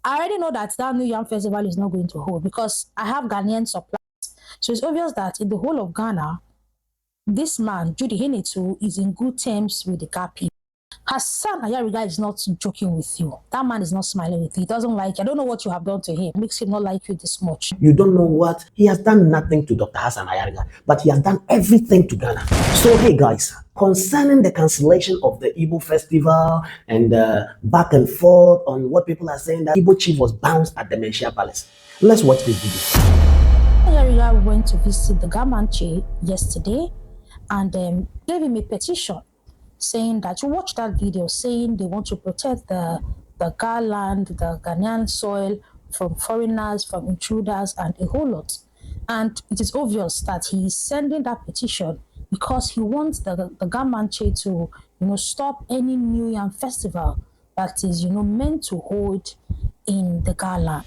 I already know that New Yam Festival is not going to hold because I have Ghanaian supplies. So it's obvious that in the whole of Ghana, this man, Judy Henitu, is in good terms with the Ga people. Hassan Ayariga is not joking with you. That man is not smiling with you. He doesn't like you. I don't know what you have done to him. It makes him not like you this much. You don't know what? He has done nothing to Dr. Hassan Ayariga, but he has done everything to Ghana. So, hey guys, concerning the cancellation of the Igbo festival and back and forth on what people are saying that Igbo Chief was bounced at the Menchia Palace. Let's watch this video. Ayariga went to visit the Gamanche yesterday and gave him a petition saying that you watch that video saying they want to protect the Ga land, the Ghanaian soil from foreigners, from intruders, and a whole lot. And it is obvious that he is sending that petition because he wants the Gamanche to, stop any New Yam festival that is, meant to hold in the Ga land.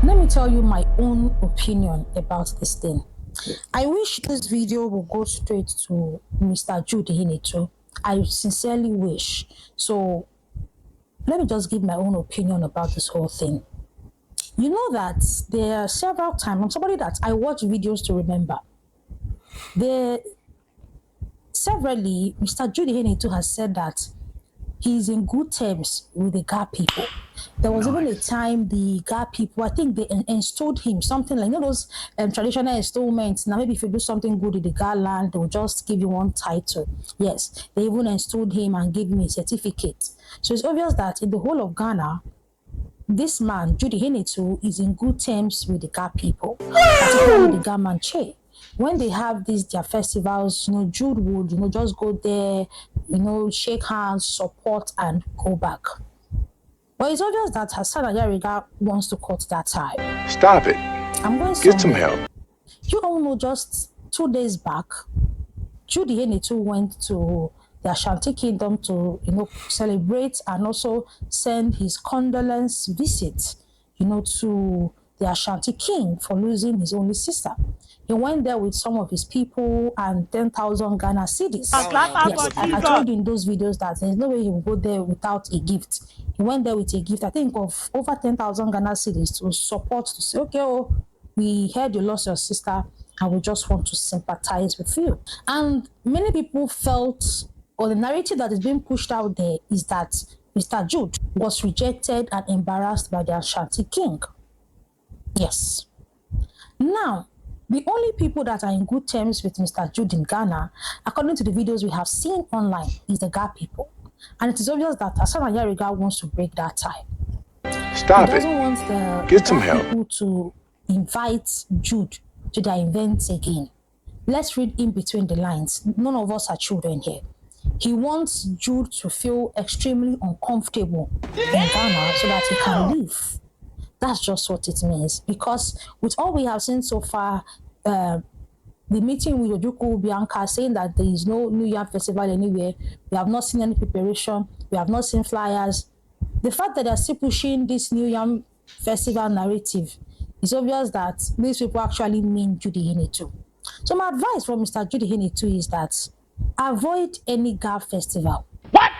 Let me tell you my own opinion about this thing. I wish this video will go straight to Mr. Judy Henitu. I sincerely wish. So let me just give my own opinion about this whole thing. You know that there are several times, I'm somebody that I watch videos to remember. Severally, Mr. Judy Henitu has said that he's in good terms with the Ga people. There was even a time the Ga people, I think they installed him something like those traditional installments. Now, maybe if you do something good in the Ga land, they'll just give you one title. Yes, they even installed him and gave him a certificate. So it's obvious that in the whole of Ghana, this man, Judy Henitu, is in good terms with the Ga people, particularly the Ga Manche. When they have their festivals, Jude would, just go there, shake hands, support, and go back. But it's obvious that Hassan Ayariga wants to cut that tie. Stop it. I'm going to get some help. You all know just 2 days back, Judy Henitu went to the Ashanti Kingdom to, celebrate and also send his condolence visit, to the Ashanti King for losing his only sister. He went there with some of his people and 10,000 Ghana cedis. Yes, I told you in those videos that there's no way he will go there without a gift. He went there with a gift, I think, of over 10,000 Ghana cedis to support, to say, okay, we heard you lost your sister and we just want to sympathize with you. And many people felt, or the narrative that is being pushed out there is that Mr. Jude was rejected and embarrassed by the Ashanti King. Yes. Now, the only people that are in good terms with Mr. Jude in Ghana, according to the videos we have seen online, is the Ga people. And it is obvious that Hassan Ayariga wants to break that tie. Stop it. He doesn't want the get some Ga help. people to invite Jude to their events again. Let's read in between the lines. None of us are children here. He wants Jude to feel extremely uncomfortable in Ghana so that he can leave. That's just what it means. Because with all we have seen so far, the meeting with Ojukwu Bianca saying that there is no New Year festival anywhere, we have not seen any preparation, we have not seen flyers. The fact that they're still pushing this New Year festival narrative, it's obvious that these people actually mean Judy Henitu. So my advice from Mr. Judy Henitu is that avoid any Ga festival. What?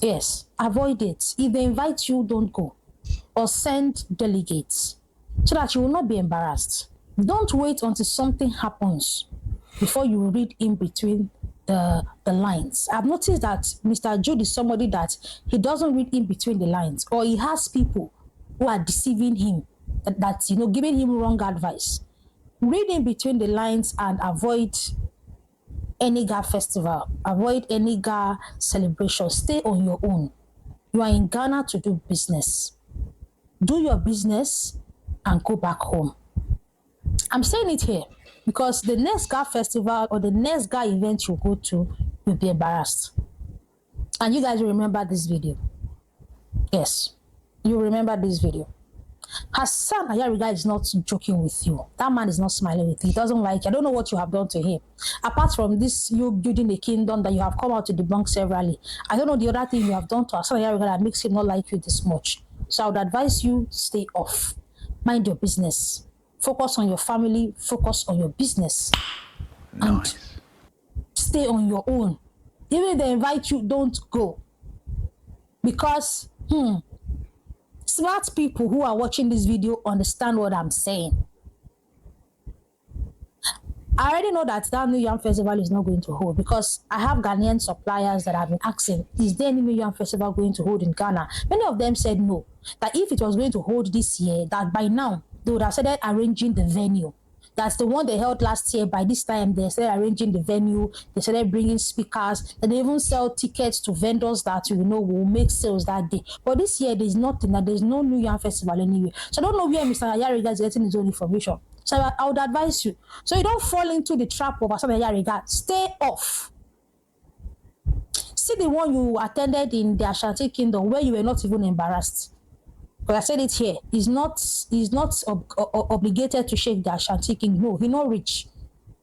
Yes, avoid it. If they invite you, don't go. Or send delegates so that you will not be embarrassed. Don't wait until something happens before you read in between the lines. I've noticed that Mr. Jude is somebody that he doesn't read in between the lines, or he has people who are deceiving him, that's giving him wrong advice. Read in between the lines and avoid any Ga festival, avoid any Ga celebration. Stay on your own. You are in Ghana to do business. Do your business and go back home. I'm saying it here because the next Ga festival or the next Ga event you go to, you'll be embarrassed. And you guys will remember this video. Yes, you remember this video. Hassan Ayariga is not joking with you. That man is not smiling with you. He doesn't like you. I don't know what you have done to him. Apart from this, you building a kingdom that you have come out to debunk severally. I don't know the other thing you have done to Hassan Ayariga that makes him not like you this much. So I would advise you, stay off. Mind your business. Focus on your family. Focus on your business. Nice. And stay on your own. Even if they invite you, don't go. Because Smart people who are watching this video understand what I'm saying. I already know that New Yam Festival is not going to hold because I have Ghanaian suppliers that have been asking, is there any New Yam Festival going to hold in Ghana? Many of them said no, that if it was going to hold this year, that by now they would have started arranging the venue. That's the one they held last year. By this time, they started arranging the venue. They started bringing speakers. And they even sell tickets to vendors that, will make sales that day. But this year, there's nothing. There's no New Year Festival anyway. So I don't know where Mr. Ayariga is getting his own information. So I would advise you. So you don't fall into the trap of Mr. Ayariga. Stay off. See the one you attended in the Ashanti Kingdom where you were not even embarrassed. But I said it here. He's not obligated to shake the Ashanti King. No, he's not rich.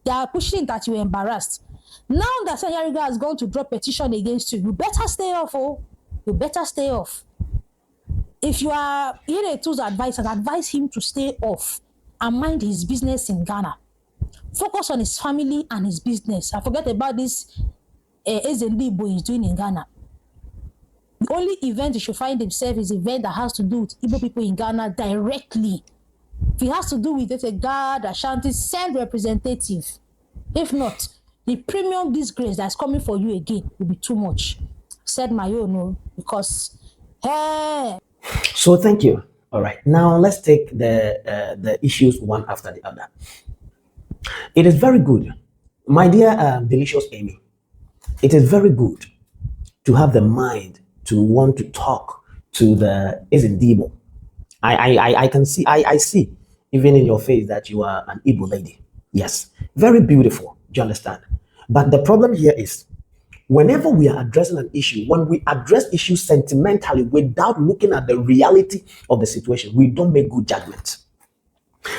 They are pushing that you are embarrassed. Now that Sayariga has gone to drop petition against you, you better stay off. You better stay off. If you are Iretu's advice, I'd advise him to stay off and mind his business in Ghana. Focus on his family and his business. I forget about this Igbo he's doing in Ghana. The only event he should find himself is an event that has to do with Igbo people in Ghana directly. If it has to do with a God, Ashanti, send representative. If not, the premium disgrace that's coming for you again will be too much. Said my own, because hey. So thank you. All right, now let's take the issues one after the other. It is very good, my dear delicious Amy. It is very good to have the mind to want to talk to the Igbo. I can see, I see even in your face that you are an Igbo lady. Yes, very beautiful. Do you understand? But the problem here is, whenever we are addressing an issue, when we address issues sentimentally without looking at the reality of the situation, we don't make good judgments.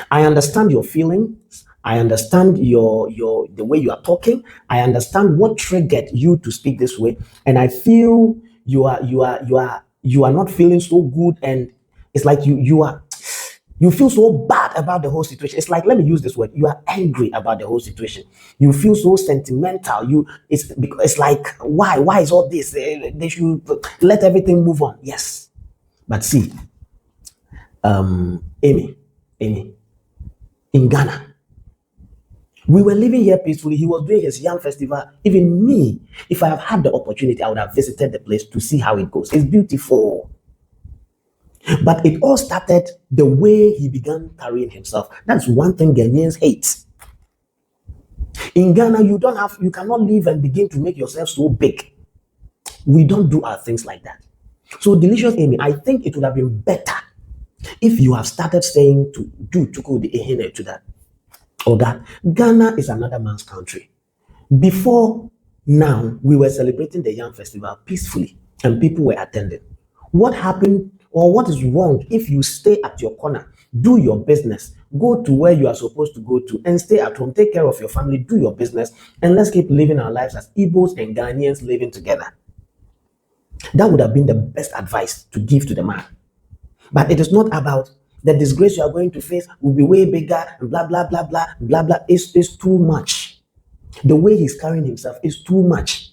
I understand your feelings. I understand the way you are talking. I understand what triggered you to speak this way, and I feel you are not feeling so good, and it's like you feel so bad about the whole situation. It's like, let me use this word, you are angry about the whole situation. You feel so sentimental. It's like, why is all this? They should let everything move on. Yes, but see, Amy, in Ghana, we were living here peacefully. He was doing his Yam Festival. Even me, if I have had the opportunity, I would have visited the place to see how it goes. It's beautiful. But it all started the way he began carrying himself. That's one thing Ghanaians hate. In Ghana, you cannot live and begin to make yourself so big. We don't do our things like that. So, delicious Amy, I think it would have been better if you have started saying to do the ehene to that, or that Ghana is another man's country. Before now, we were celebrating the Yam Festival peacefully and people were attending. What happened, or what is wrong if you stay at your corner, do your business, go to where you are supposed to go to, and stay at home, take care of your family, do your business, and let's keep living our lives as Igbos and Ghanaians living together? That would have been the best advice to give to the man. But it is not about the disgrace you are going to face will be way bigger, and blah, blah, blah, blah, blah, blah. It's too much. The way he's carrying himself is too much.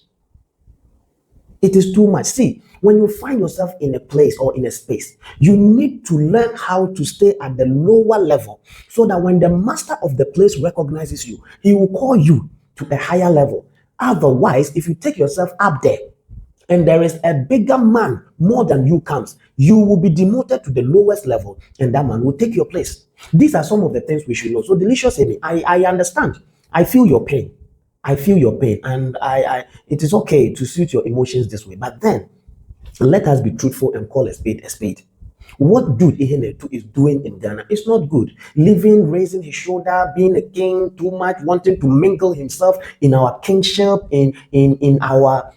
It is too much. See, when you find yourself in a place or in a space, you need to learn how to stay at the lower level so that when the master of the place recognizes you, he will call you to a higher level. Otherwise, if you take yourself up there, and there is a bigger man more than you comes, you will be demoted to the lowest level, and that man will take your place. These are some of the things we should know. So, delicious Amy, I understand. I feel your pain. I feel your pain, and it is okay to suit your emotions this way. But then, let us be truthful and call a spade a spade. What Dude Ihenetu is doing in Ghana is not good. Living, raising his shoulder, being a king too much, wanting to mingle himself in our kingship, in our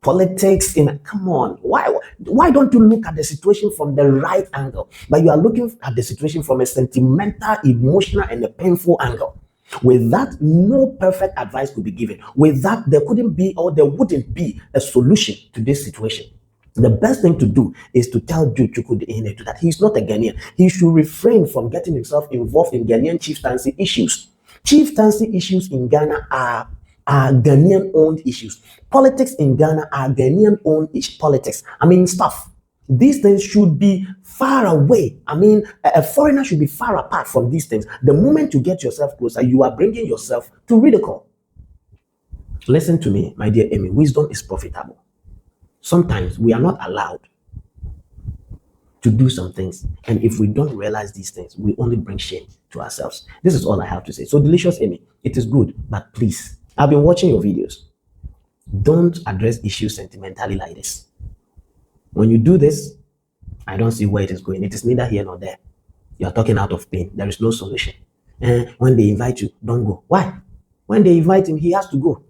politics. Come on, why don't you look at the situation from the right angle? But you are looking at the situation from a sentimental, emotional, and a painful angle. With that, no perfect advice could be given. With that, there couldn't be, or there wouldn't be, a solution to this situation. The best thing to do is to tell Jude Chukwudi that he's not a Ghanaian. He should refrain from getting himself involved in Ghanaian chieftaincy issues. Chieftaincy issues in Ghana are Ghanaian-owned issues. Politics in Ghana are Ghanaian-owned politics. I mean, stuff. These things should be far away. I mean, a foreigner should be far apart from these things. The moment you get yourself closer, you are bringing yourself to ridicule. Listen to me, my dear Amy. Wisdom is profitable. Sometimes we are not allowed to do some things. And if we don't realize these things, we only bring shame to ourselves. This is all I have to say. So, delicious Amy, it is good, but please, I've been watching your videos. Don't address issues sentimentally like this. When you do this, I don't see where it is going. It is neither here nor there. You are talking out of pain. There is no solution. And when they invite you, don't go. Why? When they invite him, he has to go.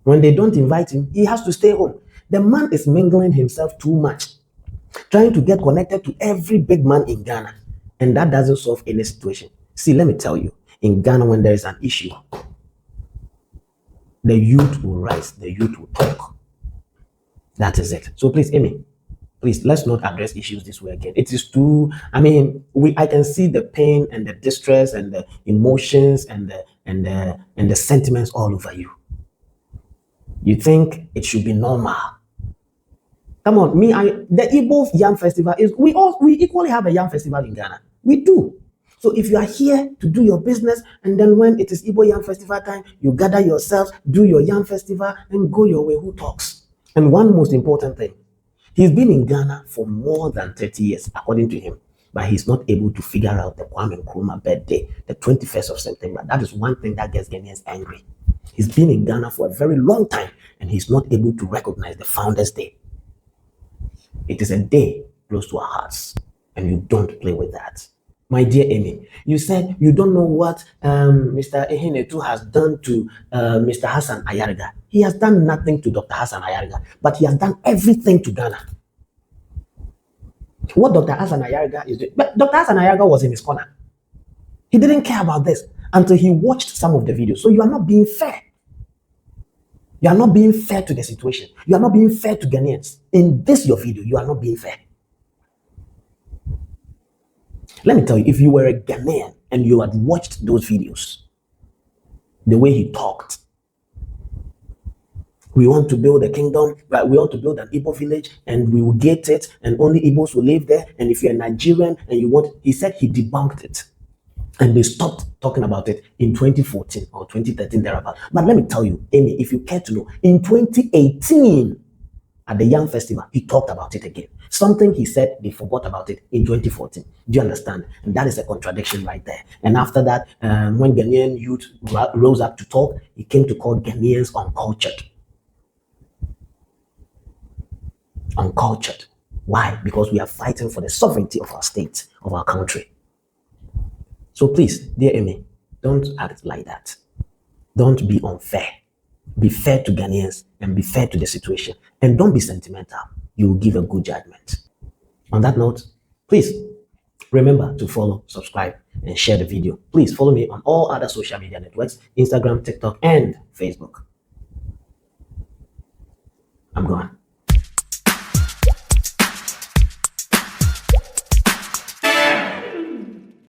When they don't invite him, he has to stay home. The man is mingling himself too much, trying to get connected to every big man in Ghana. And that doesn't solve any situation. See, let me tell you, in Ghana, when there is an issue, the youth will rise, the youth will talk. That is it. So please, Amy, please, let's not address issues this way again. It is too, I can see the pain and the distress and the emotions and the sentiments all over you. You think it should be normal. Come on, the Igbo Yam Festival is, we equally have a Yam Festival in Ghana. We do. So if you are here to do your business, and then when it is Igbo Yam Festival time, you gather yourselves, do your Yam Festival, and go your way. Who talks? And one most important thing, he's been in Ghana for more than 30 years, according to him, but he's not able to figure out the Kwame Nkrumah birthday, the 21st of September. That is one thing that gets Ghanaians angry. He's been in Ghana for a very long time, and he's not able to recognize the Founders' Day. It is a day close to our hearts, and you don't play with that. My dear Amy, you said you don't know what Mr. Ehinetu has done to Mr. Hassan Ayarga. He has done nothing to Dr. Hassan Ayarga, but he has done everything to Ghana. What Dr. Hassan Ayarga is doing, but Dr. Hassan Ayarga was in his corner. He didn't care about this until he watched some of the videos. So you are not being fair. You are not being fair to the situation. You are not being fair to Ghanaians. In this your video, you are not being fair. Let me tell you, if you were a Ghanaian and you had watched those videos, the way he talked, we want to build a kingdom, right? We want to build an Igbo village and we will get it and only Igbos will live there. And if you're a Nigerian and you want, he said he debunked it. And they stopped talking about it in 2014 or 2013 thereabout. But let me tell you, Amy, if you care to know, in 2018 at the Young Festival, he talked about it again. Something he said, they forgot about it in 2014. Do you understand? And that is a contradiction right there. And after that, when Ghanaian youth rose up to talk, he came to call Ghanaians uncultured. Uncultured. Why? Because we are fighting for the sovereignty of our state, of our country. So please, dear Amy, don't act like that. Don't be unfair. Be fair to Ghanaians and be fair to the situation. And don't be sentimental. You will give a good judgment. On that note, please remember to follow, subscribe, and share the video. Please follow me on all other social media networks, Instagram, TikTok, and Facebook. I'm gone.